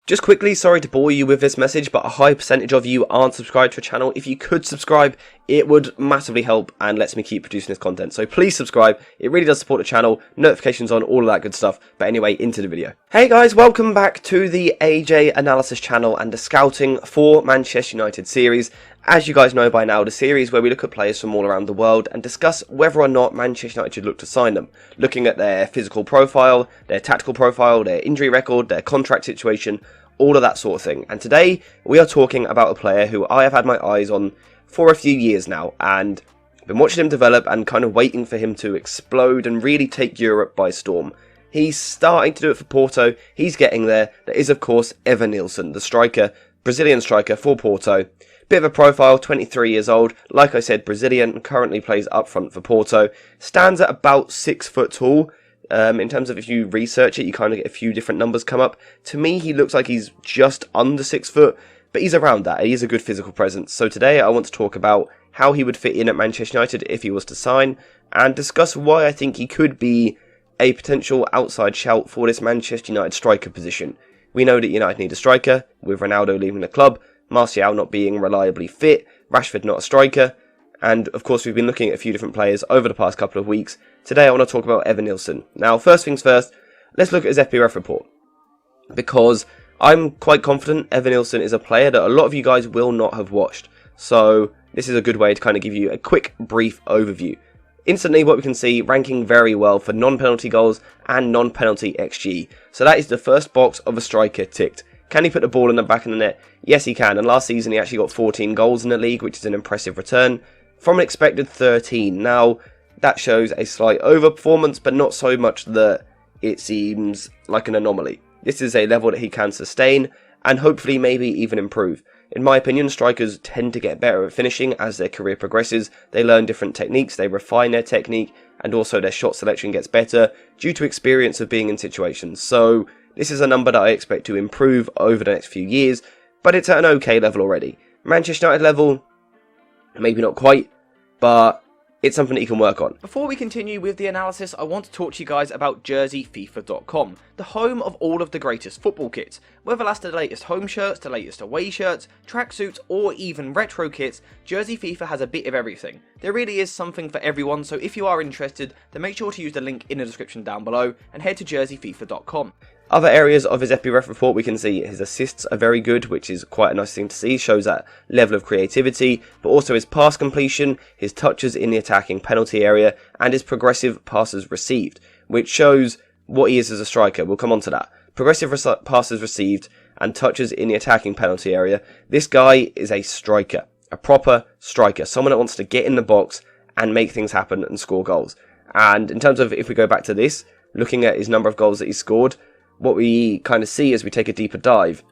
Just quickly, sorry to bore you with this message, but a high percentage of you aren't subscribed to the channel. If you could subscribe, it would massively help and lets me keep producing this content. So please subscribe. It really does support the channel. Notifications on, all of that good stuff. But anyway, into the video. Hey guys, welcome back to the AJ Analysis channel and the Scouting for Manchester United series. As you guys know by now, the series where we look at players from all around the world and discuss whether or not Manchester United should look to sign them. Looking at their physical profile, their tactical profile, their injury record, their contract situation, all of that sort of thing. And today we are talking about a player who I have had my eyes on for a few years now and been watching him develop and kind of waiting for him to explode and really take Europe by storm. He's starting to do it for Porto. He's getting there. That is, of course, Evanilson, the striker, Brazilian striker for Porto. Bit of a profile, 23 years old, like I said, Brazilian, currently plays up front for Porto, stands at about 6 foot tall. In terms of if you research it, you kind of get a few different numbers come up. To me, he looks like he's just under 6 foot, but he's around that. He is a good physical presence. So today I want to talk about how he would fit in at Manchester United if he was to sign, and discuss why I think he could be a potential outside shout for this Manchester United striker position. We know that United need a striker, with Ronaldo leaving the club, Martial not being reliably fit, Rashford not a striker, and of course we've been looking at a few different players over the past couple of weeks. Today I want to talk about Evanilson. Now first things first, let's look at his FPRF report, because I'm quite confident Evanilson is a player that a lot of you guys will not have watched. So this is a good way to kind of give you a quick brief overview. Instantly what we can see, ranking very well for non-penalty goals and non-penalty XG. So that is the first box of a striker ticked. Can he put the ball in the back of the net? Yes, he can. And last season, he actually got 14 goals in the league, which is an impressive return from an expected 13. Now, that shows a slight overperformance, but not so much that it seems like an anomaly. This is a level that he can sustain and hopefully maybe even improve. In my opinion, strikers tend to get better at finishing as their career progresses. They learn different techniques, they refine their technique, and also their shot selection gets better due to experience of being in situations. So this is a number that I expect to improve over the next few years, but it's at an okay level already. Manchester United level, maybe not quite, but it's something that you can work on. Before we continue with the analysis, I want to talk to you guys about JerseyFIFA.com, the home of all of the greatest football kits. Whether that's the latest home shirts, the latest away shirts, tracksuits, or even retro kits, Jersey FIFA has a bit of everything. There really is something for everyone, so if you are interested, then make sure to use the link in the description down below and head to JerseyFIFA.com. Other areas of his FPRF report, we can see his assists are very good, which is quite a nice thing to see, shows that level of creativity, but also his pass completion, his touches in the attacking penalty area, and his progressive passes received, which shows what he is as a striker. We'll come on to that. Progressive passes received and touches in the attacking penalty area. This guy is a striker, a proper striker, someone that wants to get in the box and make things happen and score goals. And in terms of, if we go back to this, looking at his number of goals that he's scored, what we kind of see as we take a deeper dive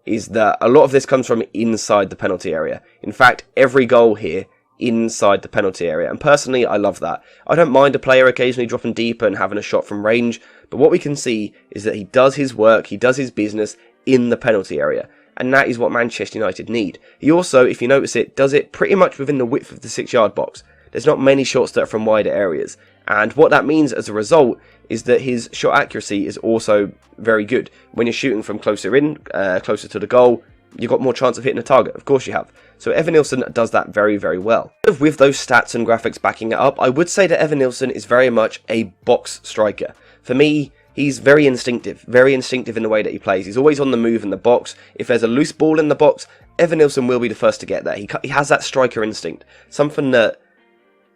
is that a lot of this comes from inside the penalty area. In fact, every goal here inside the penalty area. And personally, I love that. I don't mind a player occasionally dropping deeper and having a shot from range, but what we can see is that he does his work, he does his business in the penalty area. And that is what Manchester United need. He also, if you notice it, does it pretty much within the width of the 6-yard box. There's not many shots that are from wider areas. And what that means as a result is that his shot accuracy is also very good. When you're shooting from closer in, closer to the goal, you've got more chance of hitting the target. Of course you have. So Evanilson does that very, very well. With those stats and graphics backing it up, I would say that Evanilson is very much a box striker. For me, he's very instinctive in the way that he plays. He's always on the move in the box. If there's a loose ball in the box, Evanilson will be the first to get there. He has that striker instinct. Something that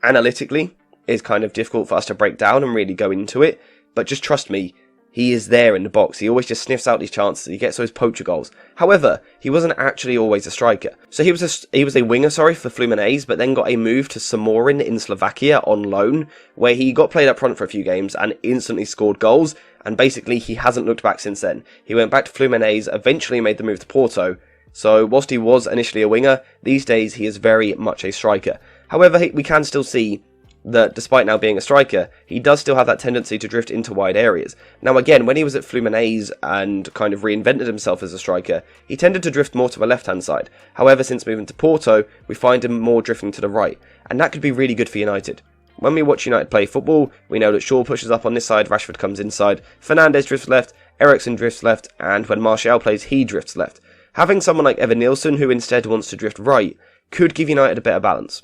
analytically is kind of difficult for us to break down and really go into it, but just trust me, he is there in the box. He always just sniffs out these chances. He gets those poacher goals. However, he wasn't actually always a striker. So he was a winger, for Fluminense, but then got a move to Samorin in Slovakia on loan, where he got played up front for a few games and instantly scored goals, and basically he hasn't looked back since then. He went back to Fluminense, eventually made the move to Porto. So whilst he was initially a winger, these days he is very much a striker. However, we can still see that despite now being a striker, he does still have that tendency to drift into wide areas. Now again, when he was at Fluminense and kind of reinvented himself as a striker, he tended to drift more to the left-hand side. However, since moving to Porto, we find him more drifting to the right, and that could be really good for United. When we watch United play football, we know that Shaw pushes up on this side, Rashford comes inside, Fernandes drifts left, Eriksen drifts left, and when Martial plays, he drifts left. Having someone like Evanilson, who instead wants to drift right, could give United a better balance.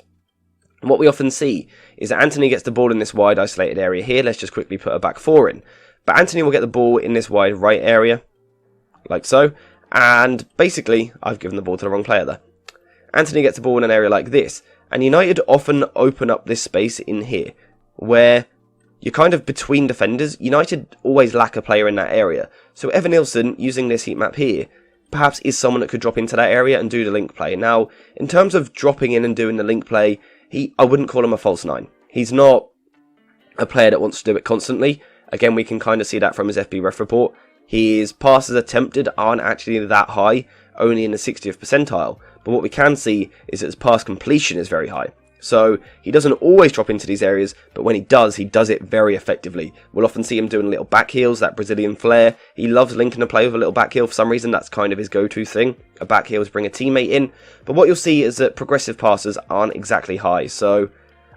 And what we often see is that Antony gets the ball in this wide isolated area here. Let's just quickly put a back four in. But Antony will get the ball in this wide right area, like so. And basically, I've given the ball to the wrong player there. Antony gets the ball in an area like this. And United often open up this space in here, where you're kind of between defenders. United always lack a player in that area. So Evanilson, using this heat map here, perhaps is someone that could drop into that area and do the link play. Now, in terms of dropping in and doing the link play, I wouldn't call him a false nine. He's not a player that wants to do it constantly. Again, we can kind of see that from his FB ref report. His passes attempted aren't actually that high, only in the 60th percentile. But what we can see is that his pass completion is very high. So he doesn't always drop into these areas, but when he does it very effectively. We'll often see him doing little back heels, that Brazilian flair. He loves linking a play with a little back heel for some reason. That's kind of his go-to thing. A back heel to bring a teammate in. But what you'll see is that progressive passes aren't exactly high. So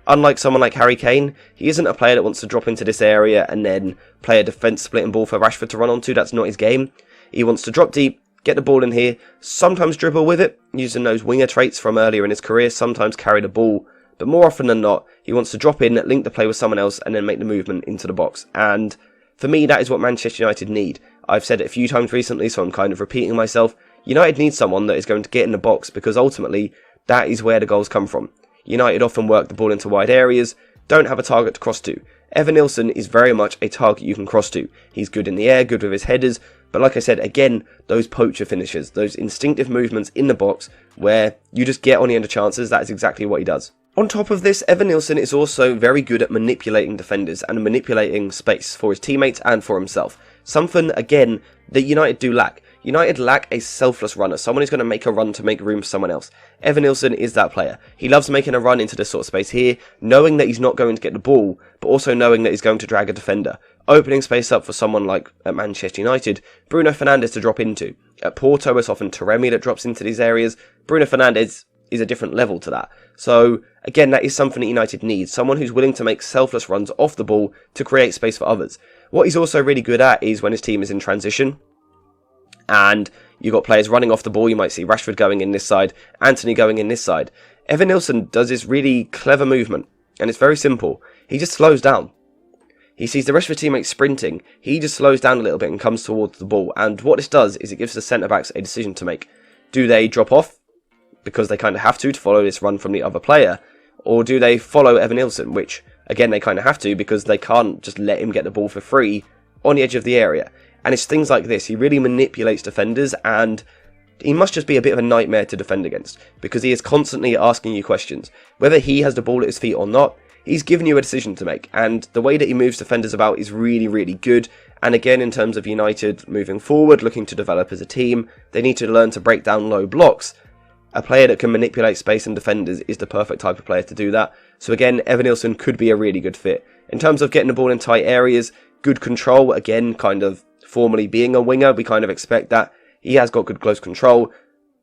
unlike someone like Harry Kane, he isn't a player that wants to drop into this area and then play a defence splitting ball for Rashford to run onto. That's not his game. He wants to drop deep, get the ball in here, sometimes dribble with it, using those winger traits from earlier in his career, sometimes carry the ball. But more often than not, he wants to drop in, link the play with someone else, and then make the movement into the box. And for me, that is what Manchester United need. I've said it a few times recently, so I'm kind of repeating myself. United needs someone that is going to get in the box, because ultimately, that is where the goals come from. United often work the ball into wide areas, don't have a target to cross to. Evanilson is very much a target you can cross to. He's good in the air, good with his headers, but like I said, again, those poacher finishes, those instinctive movements in the box, where you just get on the end of chances, that is exactly what he does. On top of this, Evanilson is also very good at manipulating defenders and manipulating space for his teammates and for himself. Something, again, that United do lack. United lack a selfless runner, someone who's going to make a run to make room for someone else. Evanilson is that player. He loves making a run into this sort of space here, knowing that he's not going to get the ball, but also knowing that he's going to drag a defender. Opening space up for someone like at Manchester United, Bruno Fernandes to drop into. At Porto, it's often Taremi that drops into these areas. Bruno Fernandes is a different level to that. So, again, that is something that United needs. Someone who's willing to make selfless runs off the ball to create space for others. What he's also really good at is when his team is in transition, and you've got players running off the ball. You might see Rashford going in this side, Antony going in this side. Evanilson does this really clever movement, and it's very simple. He just slows down. He sees the rest of the teammates sprinting. He just slows down a little bit and comes towards the ball. And what this does is it gives the centre-backs a decision to make. Do they drop off because they kind of have to follow this run from the other player? Or do they follow Evanilson, which, again, they kind of have to because they can't just let him get the ball for free on the edge of the area. And it's things like this. He really manipulates defenders, and he must just be a bit of a nightmare to defend against because he is constantly asking you questions. Whether he has the ball at his feet or not, he's given you a decision to make. And the way that he moves defenders about is really, really good. And again, in terms of United moving forward, looking to develop as a team, they need to learn to break down low blocks. A player that can manipulate space and defenders is the perfect type of player to do that. So again, Evanilson could be a really good fit. In terms of getting the ball in tight areas, good control, again, kind of formally being a winger, we kind of expect that. He has got good close control.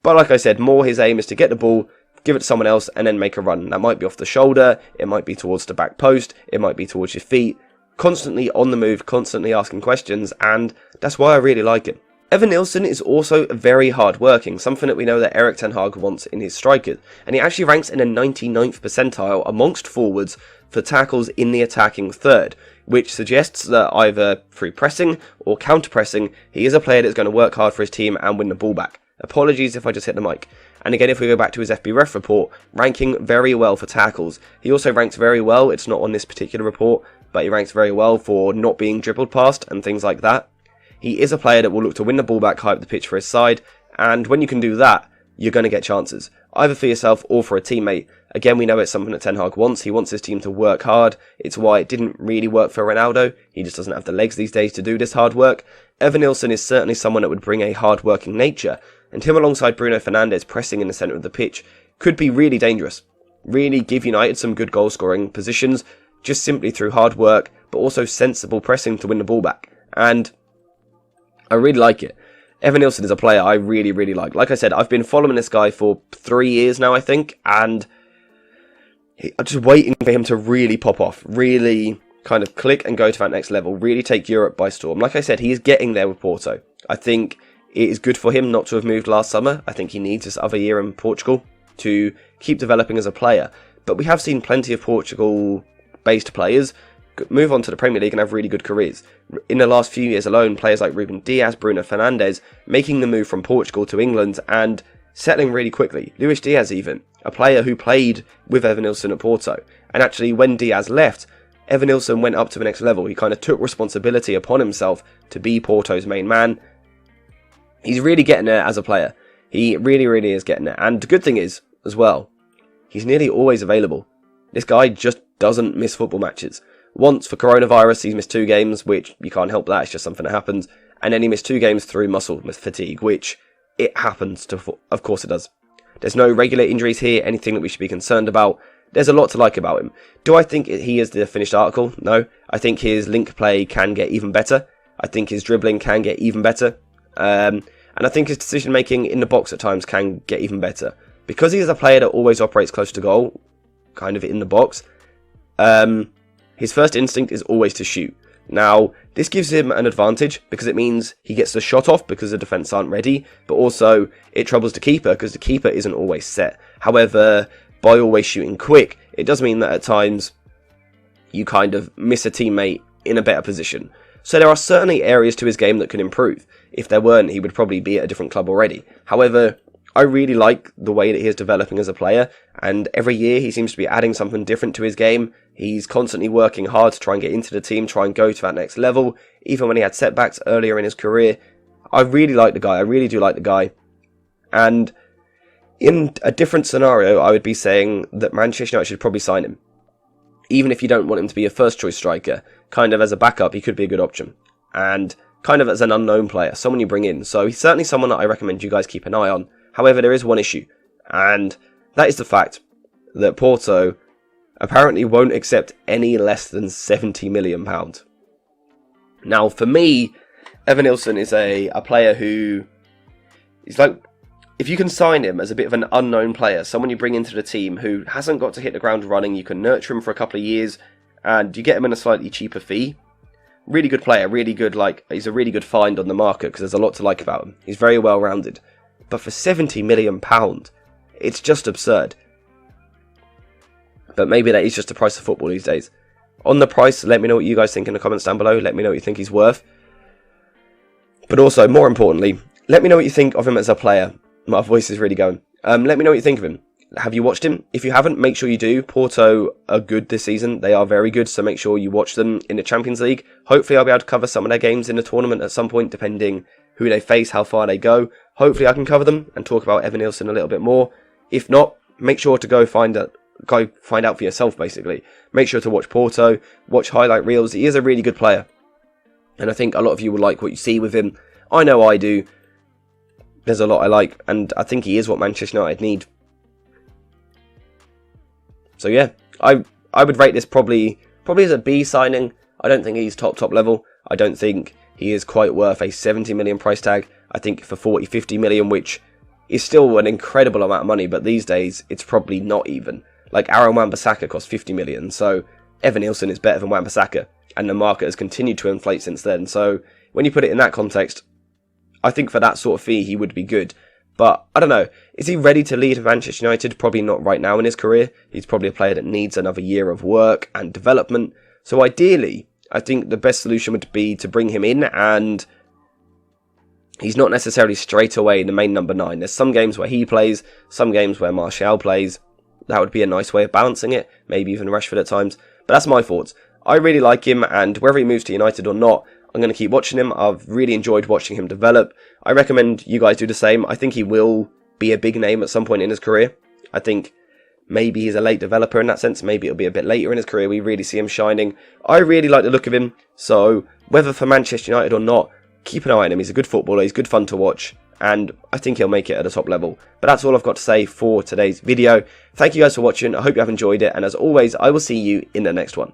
But like I said, more his aim is to get the ball, give it to someone else, and then make a run. That might be off the shoulder, it might be towards the back post, it might be towards your feet. Constantly on the move, constantly asking questions, and that's why I really like him. Evanilson is also very hard working, something that we know that Erik ten Hag wants in his strikers, and he actually ranks in the 99th percentile amongst forwards for tackles in the attacking third, which suggests that either through pressing or counter-pressing, he is a player that's going to work hard for his team and win the ball back. Apologies if I just hit the mic. And again, if we go back to his FB ref report, ranking very well for tackles. He also ranks very well, it's not on this particular report, but he ranks very well for not being dribbled past and things like that. He is a player that will look to win the ball back high up the pitch for his side, and when you can do that, you're going to get chances, either for yourself or for a teammate. Again, we know it's something that Ten Hag wants. He wants his team to work hard. It's why it didn't really work for Ronaldo. He just doesn't have the legs these days to do this hard work. Evanilson is certainly someone that would bring a hard-working nature, and him alongside Bruno Fernandes pressing in the centre of the pitch could be really dangerous. Really give United some good goal-scoring positions, just simply through hard work, but also sensible pressing to win the ball back. And I really like it. Evanilson is a player I really, really like. Like I said, I've been following this guy for 3 years now, I think, and I'm just waiting for him to really pop off, really kind of click and go to that next level, really take Europe by storm. Like I said, he is getting there with Porto. I think it is good for him not to have moved last summer. I think he needs this other year in Portugal to keep developing as a player. But we have seen plenty of Portugal-based players move on to the Premier League and have really good careers. In the last few years alone, players like Ruben Dias, Bruno Fernandes, making the move from Portugal to England and settling really quickly. Luis Diaz even, a player who played with Evanilson at Porto. And actually, when Diaz left, Evanilson went up to the next level. He kind of took responsibility upon himself to be Porto's main man. He's really getting there as a player. He really, really is getting there. And the good thing is, as well, he's nearly always available. This guy just doesn't miss football matches. Once for coronavirus, he's missed 2 games, which you can't help that, it's just something that happens. And then he missed 2 games through muscle fatigue, which it happens to, of course it does. There's no regular injuries here, anything that we should be concerned about. There's a lot to like about him. Do I think he is the finished article? No. I think his link play can get even better. I think his dribbling can get even better. And I think his decision making in the box at times can get even better. Because he is a player that always operates close to goal, kind of in the box, his first instinct is always to shoot. Now, this gives him an advantage because it means he gets the shot off because the defence aren't ready, but also it troubles the keeper because the keeper isn't always set. However, by always shooting quick, it does mean that at times you kind of miss a teammate in a better position. So there are certainly areas to his game that can improve. If there weren't, he would probably be at a different club already. However, I really like the way that he is developing as a player, and every year he seems to be adding something different to his game. He's constantly working hard to try and get into the team, try and go to that next level, even when he had setbacks earlier in his career. I really like the guy, I really do like the guy. And in a different scenario, I would be saying that Manchester United should probably sign him. Even if you don't want him to be a first choice striker, kind of as a backup, he could be a good option. And kind of as an unknown player, someone you bring in. So he's certainly someone that I recommend you guys keep an eye on. However, there is one issue, and that is the fact that Porto apparently won't accept any less than £70 million. Now, for me, Evanilson is a player who is like, if you can sign him as a bit of an unknown player, someone you bring into the team who hasn't got to hit the ground running, you can nurture him for a couple of years, and you get him in a slightly cheaper fee. Really good player, really good, he's a really good find on the market because there's a lot to like about him. He's very well rounded. But for £70 million, it's just absurd. But maybe that is just the price of football these days. On the price, let me know what you guys think in the comments down below. Let me know what you think he's worth. But also, more importantly, let me know what you think of him as a player. My voice is really going. Let me know what you think of him. Have you watched him? If you haven't, make sure you do. Porto are good this season. They are very good, so make sure you watch them in the Champions League. Hopefully I'll be able to cover some of their games in the tournament at some point, depending who they face, how far they go. Hopefully I can cover them and talk about Evanilson a little bit more. If not, make sure to go find out for yourself, basically. Make sure to watch Porto, watch highlight reels. He is a really good player. And I think a lot of you will like what you see with him. I know I do. There's a lot I like, and I think he is what Manchester United need. So yeah, I would rate this probably as a B signing. I don't think he's top level. I don't think he is quite worth a 70 million price tag. I think for 40-50 million, which is still an incredible amount of money, but these days it's probably not even. Like Aaron Wan-Bissaka cost 50 million, so Evanilson is better than Wan-Bissaka, and the market has continued to inflate since then. So when you put it in that context, I think for that sort of fee he would be good. But I don't know, is he ready to lead Manchester United? Probably not right now in his career. He's probably a player that needs another year of work and development. So ideally, I think the best solution would be to bring him in, and he's not necessarily straight away the main number 9. There's some games where he plays, some games where Martial plays. That would be a nice way of balancing it, maybe even Rashford at times. But that's my thoughts. I really like him, and whether he moves to United or not, I'm going to keep watching him. I've really enjoyed watching him develop. I recommend you guys do the same. I think he will be a big name at some point in his career. I think maybe he's a late developer in that sense. Maybe it'll be a bit later in his career we really see him shining. I really like the look of him. So whether for Manchester United or not, keep an eye on him. He's a good footballer. He's good fun to watch. And I think he'll make it at a top level. But that's all I've got to say for today's video. Thank you guys for watching. I hope you have enjoyed it. And as always, I will see you in the next one.